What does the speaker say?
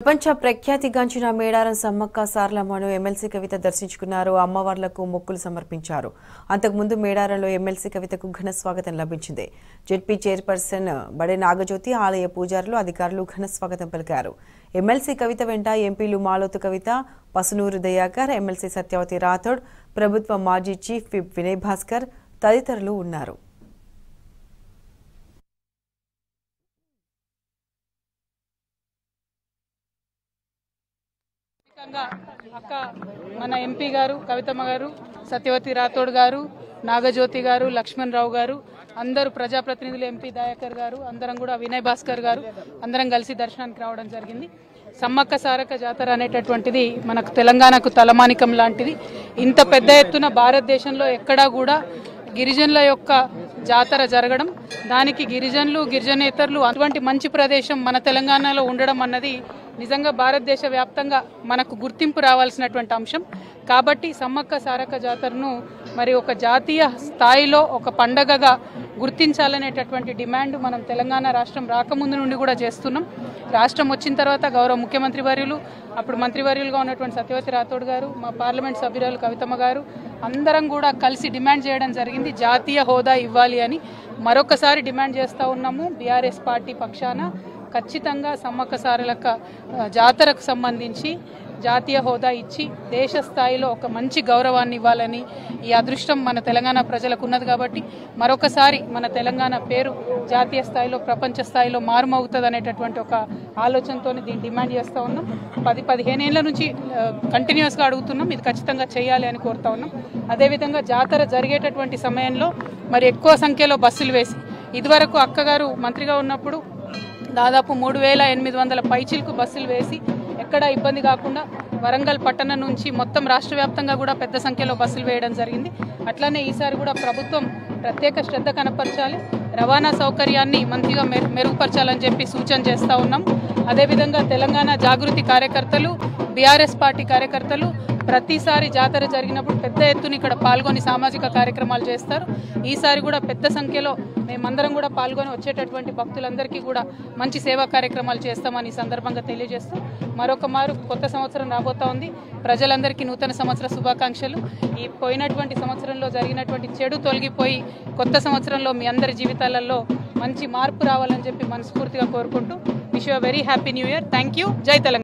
ప్రపంచ ప్రఖ్యాతిగాంచిన మేడారం సమ్మక్క సారలమ్మను ఎమ్మెల్సీ కవిత దర్శించుకున్నారు. అమ్మవార్లకు మొక్కులు సమర్పించారు. అంతకుముందు మేడారంలో ఎమ్మెల్సీ కవితకు ఘన స్వాగతం లభించింది. జెడ్పీ చైర్పర్సన్ బడే నాగజ్యోతి, ఆలయ పూజారులు, అధికారులు ఘన స్వాగతం పలికారు. ఎమ్మెల్సీ కవిత వెంట ఎంపీలు మాలోతు కవిత, పసునూరు దయాకర్, ఎమ్మెల్సీ సత్యవతి రాథోడ్, ప్రభుత్వ మాజీ చీఫ్ విప్ వినయ్ భాస్కర్ తదితరులు ఉన్నారు. అక్క మన ఎంపీ గారు కవితమ్మ గారు, సత్యవతి రాథోడ్ గారు, నాగజ్యోతి గారు, లక్ష్మణ్ రావు గారు, అందరూ ప్రజాప్రతినిధులు, ఎంపీ దయాకర్ గారు, అందరం కూడా వినయ్ భాస్కర్ గారు అందరం కలిసి దర్శనానికి రావడం జరిగింది. సమ్మక్క సారక్క జాతర అనేటటువంటిది మనకు తెలంగాణకు తలమానికం లాంటిది. ఇంత పెద్ద ఎత్తున భారతదేశంలో ఎక్కడా కూడా గిరిజనుల యొక్క జాతర జరగడం, దానికి గిరిజనులు గిరిజనేతరులు అటువంటి మంచి ప్రదేశం మన తెలంగాణలో ఉండడం అన్నది నిజంగా భారతదేశ వ్యాప్తంగా మనకు గుర్తింపు రావాల్సినటువంటి అంశం. కాబట్టి సమ్మక్క సారక్క జాతరను మరి ఒక జాతీయ స్థాయిలో ఒక పండగగా గుర్తించాలనేటటువంటి డిమాండ్ మనం తెలంగాణ రాష్ట్రం రాకముందు నుండి కూడా చేస్తున్నాం. రాష్ట్రం వచ్చిన తర్వాత గౌరవ ముఖ్యమంత్రి వర్యులు, అప్పుడు మంత్రివర్యులుగా ఉన్నటువంటి సత్యవతి రాథోడ్ గారు, మా పార్లమెంట్ సభ్యురాలు కవితమ్మ గారు అందరం కూడా కలిసి డిమాండ్ చేయడం జరిగింది. జాతీయ హోదా ఇవ్వాలి అని మరొకసారి డిమాండ్ చేస్తూ ఉన్నాము. బీఆర్ఎస్ పార్టీ పక్షాన ఖచ్చితంగా సమ్మక్క సారలక్క జాతరకు సంబంధించి జాతీయ హోదా ఇచ్చి దేశ స్థాయిలో ఒక మంచి గౌరవాన్ని ఇవ్వాలని ఈ అదృష్టం మన తెలంగాణ ప్రజలకు ఉన్నది. కాబట్టి మరొకసారి మన తెలంగాణ పేరు జాతీయ స్థాయిలో ప్రపంచ స్థాయిలో మారుమవుతుంది అనేటటువంటి ఒక ఆలోచనతో దీన్ని డిమాండ్ చేస్తూ ఉన్నాం. 10-15 ఏళ్ల నుంచి కంటిన్యూస్గా అడుగుతున్నాం. ఇది ఖచ్చితంగా చేయాలి అని కోరుతా ఉన్నాం. అదేవిధంగా జాతర జరిగేటటువంటి సమయంలో మరి ఎక్కువ సంఖ్యలో బస్సులు వేసి, ఇదివరకు అక్కగారు మంత్రిగా ఉన్నప్పుడు దాదాపు 3800 పైచిలకు బస్సులు వేసి ఎక్కడ ఇబ్బంది కాకుండా వరంగల్ పట్టణం నుంచి మొత్తం రాష్ట్ర వ్యాప్తంగా కూడా పెద్ద సంఖ్యలో బస్సులు వేయడం జరిగింది. అట్లనే ఈసారి కూడా ప్రభుత్వం ప్రత్యేక శ్రద్ధ కనపరచాలి, రవాణా సౌకర్యాన్ని మంచిగా మెరుగుపరచాలని చెప్పి సూచన చేస్తూ ఉన్నాం. అదేవిధంగా తెలంగాణ జాగృతి కార్యకర్తలు, బీఆర్ఎస్ పార్టీ కార్యకర్తలు ప్రతిసారి జాతర జరిగినప్పుడు పెద్ద ఎత్తున ఇక్కడ పాల్గొని సామాజిక కార్యక్రమాలు చేస్తారు. ఈసారి కూడా పెద్ద సంఖ్యలో మేమందరం కూడా పాల్గొని వచ్చేటటువంటి భక్తులందరికీ కూడా మంచి సేవా కార్యక్రమాలు చేస్తామని ఈ సందర్భంగా తెలియజేస్తాం. మరొక మారు కొత్త సంవత్సరం రాబోతా ఉంది. ప్రజలందరికీ నూతన సంవత్సర శుభాకాంక్షలు. ఈ పోయినటువంటి సంవత్సరంలో జరిగినటువంటి చెడు తొలగిపోయి కొత్త సంవత్సరంలో మీ అందరి జీవితాలలో మంచి మార్పు రావాలని చెప్పి మనస్ఫూర్తిగా కోరుకుంటూ wish you very happy new year. Thank you. జై తెలంగాణ.